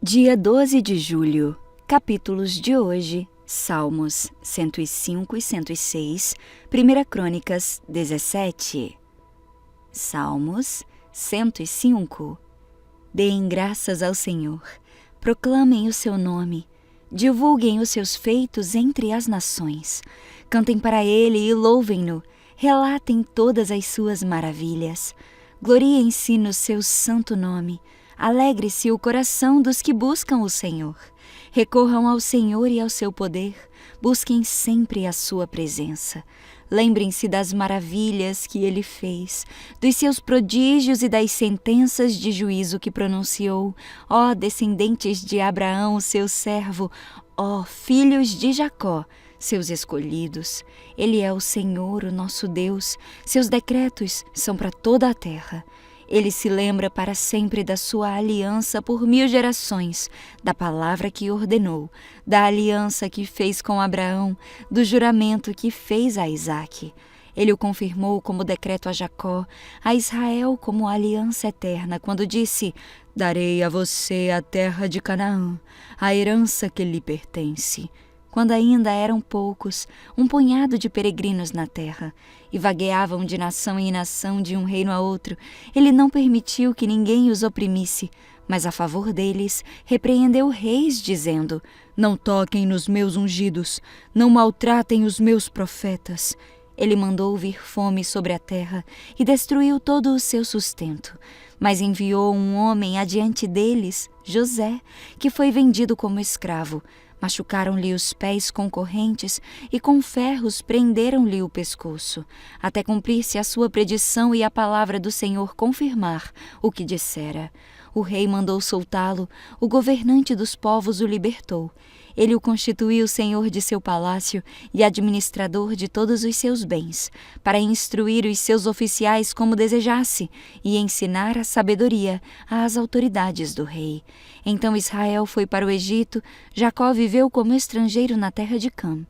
Dia 12 de julho. Capítulos de hoje: Salmos 105 e 106, 1 Crônicas 17. Salmos 105. Deem graças ao Senhor, proclamem o seu nome, divulguem os seus feitos entre as nações, cantem para ele e louvem-no, relatem todas as suas maravilhas, gloriem-se no seu santo nome. Alegre-se o coração dos que buscam o Senhor. Recorram ao Senhor e ao seu poder. Busquem sempre a sua presença. Lembrem-se das maravilhas que ele fez, dos seus prodígios e das sentenças de juízo que pronunciou. Ó descendentes de Abraão, seu servo, ó filhos de Jacó, seus escolhidos. Ele é o Senhor, o nosso Deus. Seus decretos são para toda a terra. Ele se lembra para sempre da sua aliança por 1000 gerações, da palavra que ordenou, da aliança que fez com Abraão, do juramento que fez a Isaque. Ele o confirmou como decreto a Jacó, a Israel como aliança eterna, quando disse: darei a você a terra de Canaã, a herança que lhe pertence. Quando ainda eram poucos, um punhado de peregrinos na terra, e vagueavam de nação em nação, de um reino a outro, ele não permitiu que ninguém os oprimisse, mas a favor deles repreendeu reis, dizendo: não toquem nos meus ungidos, não maltratem os meus profetas. Ele mandou vir fome sobre a terra e destruiu todo o seu sustento, mas enviou um homem adiante deles, José, que foi vendido como escravo. Machucaram-lhe os pés com correntes e com ferros prenderam-lhe o pescoço, até cumprir-se a sua predição e a palavra do Senhor confirmar o que dissera. O rei mandou soltá-lo, o governante dos povos o libertou. Ele o constituiu senhor de seu palácio e administrador de todos os seus bens, para instruir os seus oficiais como desejasse e ensinar a sabedoria às autoridades do rei. Então Israel foi para o Egito, Jacó viveu como estrangeiro na terra de Cã.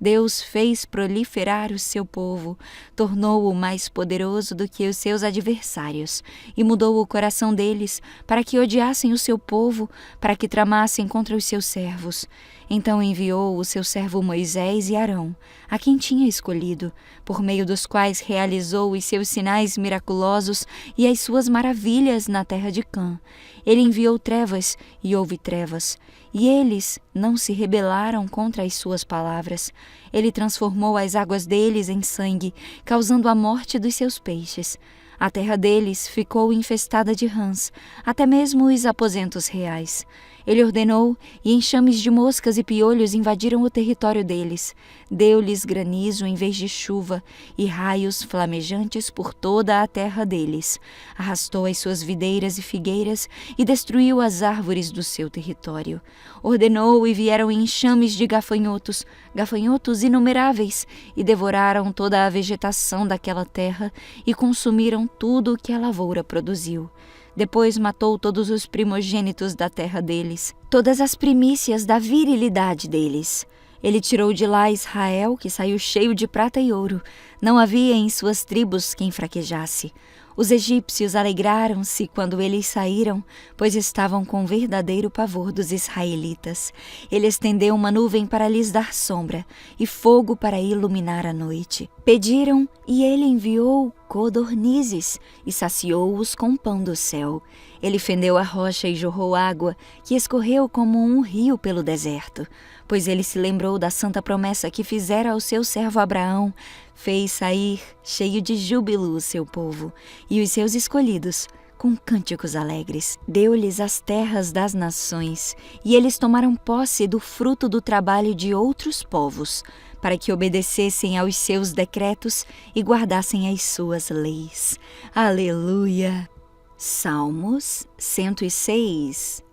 Deus fez proliferar o seu povo, tornou-o mais poderoso do que os seus adversários e mudou o coração deles para que odiassem o seu povo, para que tramassem contra os seus servos. Então enviou o seu servo Moisés e Arão, a quem tinha escolhido, por meio dos quais realizou os seus sinais miraculosos e as suas maravilhas na terra de Cã. Ele enviou trevas e houve trevas, e eles não se rebelaram contra as suas palavras. Ele transformou as águas deles em sangue, causando a morte dos seus peixes. A terra deles ficou infestada de rãs, até mesmo os aposentos reais. Ele ordenou, e enxames de moscas e piolhos invadiram o território deles. Deu-lhes granizo em vez de chuva, e raios flamejantes por toda a terra deles. Arrastou as suas videiras e figueiras, e destruiu as árvores do seu território. Ordenou, e vieram enxames de gafanhotos, gafanhotos inumeráveis, e devoraram toda a vegetação daquela terra, e consumiram tudo o que a lavoura produziu. Depois matou todos os primogênitos da terra deles, todas as primícias da virilidade deles. Ele tirou de lá Israel, que saiu cheio de prata e ouro. Não havia em suas tribos quem fraquejasse. Os egípcios alegraram-se quando eles saíram, pois estavam com verdadeiro pavor dos israelitas. Ele estendeu uma nuvem para lhes dar sombra e fogo para iluminar a noite. Pediram, e ele enviou codornizes e saciou-os com pão do céu. Ele fendeu a rocha e jorrou água, que escorreu como um rio pelo deserto. Pois ele se lembrou da santa promessa que fizera ao seu servo Abraão, fez sair, cheio de júbilo, o seu povo e os seus escolhidos, com cânticos alegres. Deu-lhes as terras das nações, e eles tomaram posse do fruto do trabalho de outros povos, para que obedecessem aos seus decretos e guardassem as suas leis. Aleluia! Salmos 106.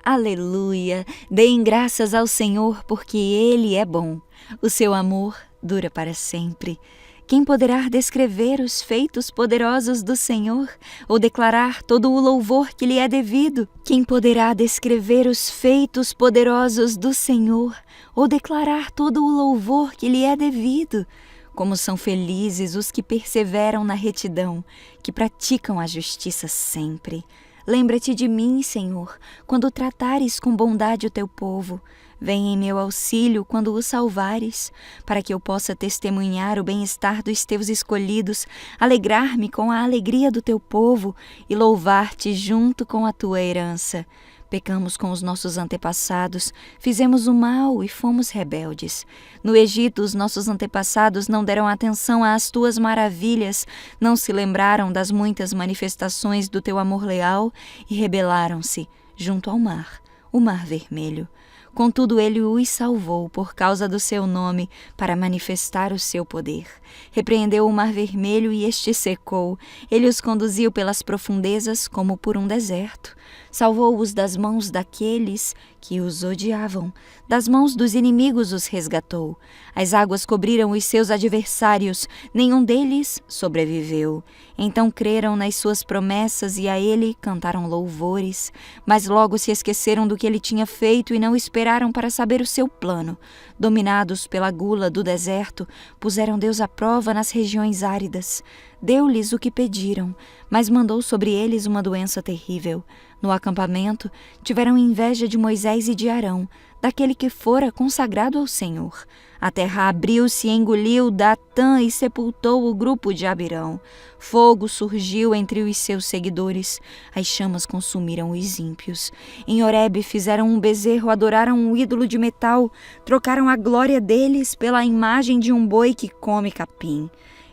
Aleluia! Deem graças ao Senhor, porque Ele é bom. O seu amor dura para sempre. Quem poderá descrever os feitos poderosos do Senhor, ou declarar todo o louvor que lhe é devido? Quem poderá descrever os feitos poderosos do Senhor, ou declarar todo o louvor que lhe é devido? Como são felizes os que perseveram na retidão, que praticam a justiça sempre. Lembra-te de mim, Senhor, quando tratares com bondade o teu povo. Vem em meu auxílio quando o salvares, para que eu possa testemunhar o bem-estar dos teus escolhidos, alegrar-me com a alegria do teu povo e louvar-te junto com a tua herança. Pecamos com os nossos antepassados, fizemos o mal e fomos rebeldes. No Egito, os nossos antepassados não deram atenção às tuas maravilhas, não se lembraram das muitas manifestações do teu amor leal e rebelaram-se junto ao mar, o Mar Vermelho. Contudo, ele os salvou por causa do seu nome, para manifestar o seu poder. Repreendeu o Mar Vermelho e este secou. Ele os conduziu pelas profundezas como por um deserto. Salvou-os das mãos daqueles que os odiavam. Das mãos dos inimigos os resgatou. As águas cobriram os seus adversários. Nenhum deles sobreviveu. Então creram nas suas promessas e a ele cantaram louvores. Mas logo se esqueceram do que ele tinha feito e não esperaram para saber o seu plano. Dominados pela gula do deserto, puseram Deus à prova nas regiões áridas. Deu-lhes o que pediram, mas mandou sobre eles uma doença terrível. No acampamento, tiveram inveja de Moisés e de Arão, daquele que fora consagrado ao Senhor. A terra abriu-se e engoliu Datã e sepultou o grupo de Abirão. Fogo surgiu entre os seus seguidores. As chamas consumiram os ímpios. Em Horebe fizeram um bezerro, adoraram um ídolo de metal, trocaram a glória deles pela imagem de um boi que come capim.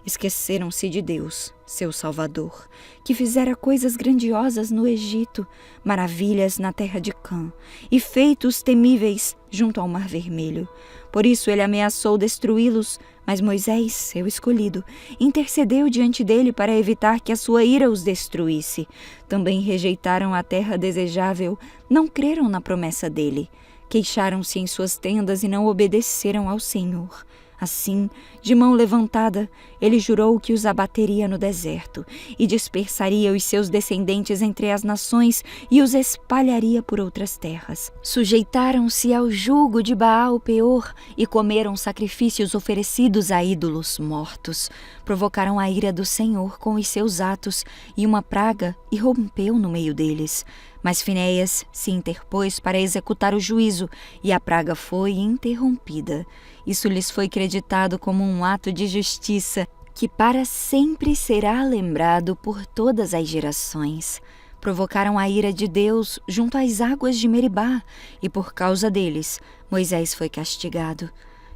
Esqueceram-se de Deus, seu Salvador, que fizera coisas grandiosas no Egito, maravilhas na terra de Cã, e feitos temíveis junto ao Mar Vermelho. Por isso ele ameaçou destruí-los, mas Moisés, seu escolhido, intercedeu diante dele para evitar que a sua ira os destruísse. Também rejeitaram a terra desejável, não creram na promessa dele. Queixaram-se em suas tendas e não obedeceram ao Senhor. Assim, de mão levantada, ele jurou que os abateria no deserto e dispersaria os seus descendentes entre as nações e os espalharia por outras terras. Sujeitaram-se ao jugo de Baal-Peor e comeram sacrifícios oferecidos a ídolos mortos. Provocaram a ira do Senhor com os seus atos e uma praga irrompeu no meio deles. Mas Finéias se interpôs para executar o juízo e a praga foi interrompida. Isso lhes foi creditado como um ato de justiça que para sempre será lembrado por todas as gerações. Provocaram a ira de Deus junto às águas de Meribá e por causa deles Moisés foi castigado.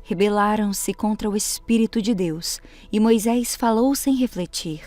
Rebelaram-se contra o Espírito de Deus, e Moisés falou sem refletir.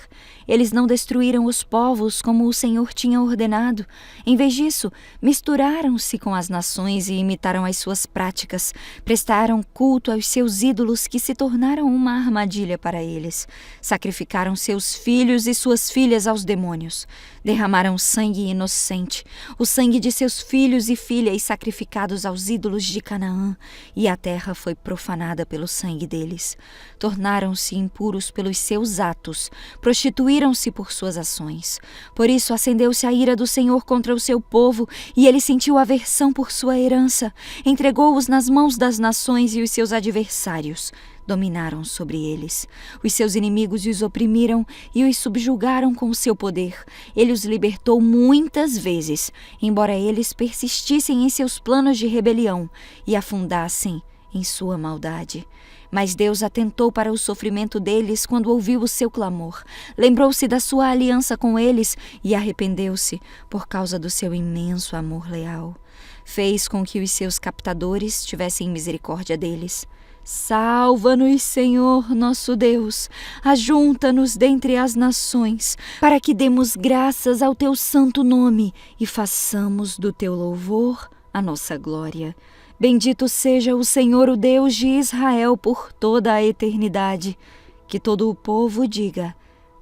Eles não destruíram os povos como o Senhor tinha ordenado. Em vez disso, misturaram-se com as nações e imitaram as suas práticas. Prestaram culto aos seus ídolos que se tornaram uma armadilha para eles. Sacrificaram seus filhos e suas filhas aos demônios. Derramaram sangue inocente, o sangue de seus filhos e filhas sacrificados aos ídolos de Canaã, e a terra foi profanada pelo sangue deles. Tornaram-se impuros pelos seus atos, prostituíram-se por suas ações. Por isso acendeu-se a ira do Senhor contra o seu povo, e ele sentiu aversão por sua herança. Entregou-os nas mãos das nações e os seus adversários dominaram sobre eles. Os seus inimigos os oprimiram e os subjugaram com o seu poder. Ele os libertou muitas vezes, embora eles persistissem em seus planos de rebelião e afundassem em sua maldade. Mas Deus atentou para o sofrimento deles quando ouviu o seu clamor. Lembrou-se da sua aliança com eles e arrependeu-se por causa do seu imenso amor leal. Fez com que os seus captadores tivessem misericórdia deles. Salva-nos, Senhor, nosso Deus, ajunta-nos dentre as nações, para que demos graças ao teu santo nome e façamos do teu louvor a nossa glória. Bendito seja o Senhor, o Deus de Israel, por toda a eternidade. Que todo o povo diga: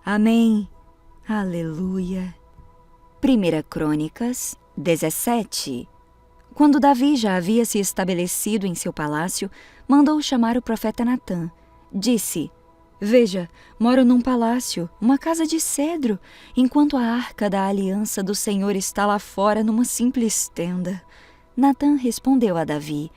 Amém. Aleluia. 1 Crônicas 17. Quando Davi já havia se estabelecido em seu palácio, mandou chamar o profeta Natã. Disse: Veja, moro num palácio, uma casa de cedro, enquanto a arca da aliança do Senhor está lá fora numa simples tenda. Natã respondeu a Davi: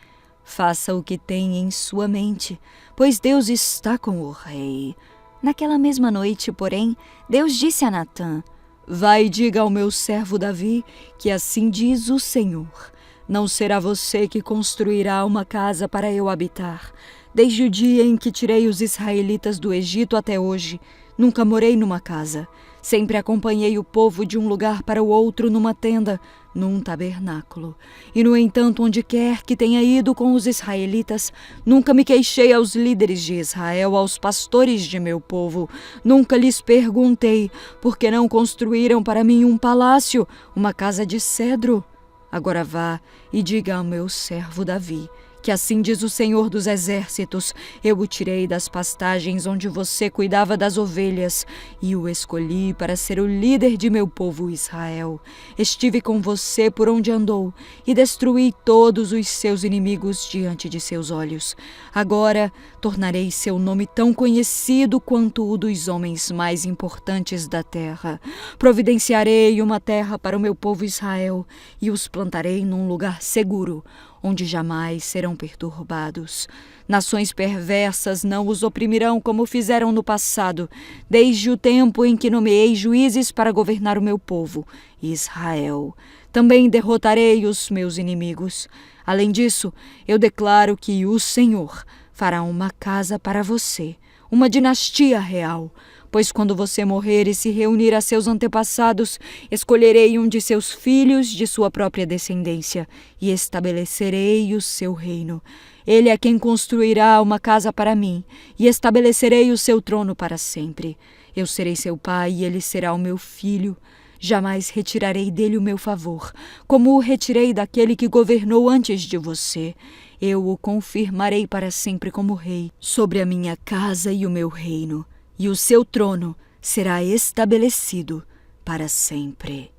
Faça o que tem em sua mente, pois Deus está com o rei. Naquela mesma noite, porém, Deus disse a Natã: Vai e diga ao meu servo Davi que assim diz o Senhor: não será você que construirá uma casa para eu habitar. Desde o dia em que tirei os israelitas do Egito até hoje, nunca morei numa casa. Sempre acompanhei o povo de um lugar para o outro numa tenda, num tabernáculo. E, no entanto, onde quer que tenha ido com os israelitas, nunca me queixei aos líderes de Israel, aos pastores de meu povo. Nunca lhes perguntei por que não construíram para mim um palácio, uma casa de cedro. Agora vá e diga ao meu servo Davi que assim diz o Senhor dos Exércitos: eu o tirei das pastagens onde você cuidava das ovelhas e o escolhi para ser o líder de meu povo Israel. Estive com você por onde andou e destruí todos os seus inimigos diante de seus olhos. Agora tornarei seu nome tão conhecido quanto o dos homens mais importantes da terra. Providenciarei uma terra para o meu povo Israel e os plantarei num lugar seguro, onde jamais serão perturbados. Nações perversas não os oprimirão como fizeram no passado, desde o tempo em que nomeei juízes para governar o meu povo, Israel. Também derrotarei os meus inimigos. Além disso, eu declaro que o Senhor fará uma casa para você, uma dinastia real. Pois quando você morrer e se reunir a seus antepassados, escolherei um de seus filhos de sua própria descendência e estabelecerei o seu reino. Ele é quem construirá uma casa para mim e estabelecerei o seu trono para sempre. Eu serei seu pai e ele será o meu filho. Jamais retirarei dele o meu favor, como o retirei daquele que governou antes de você. Eu o confirmarei para sempre como rei sobre a minha casa e o meu reino, e o seu trono será estabelecido para sempre.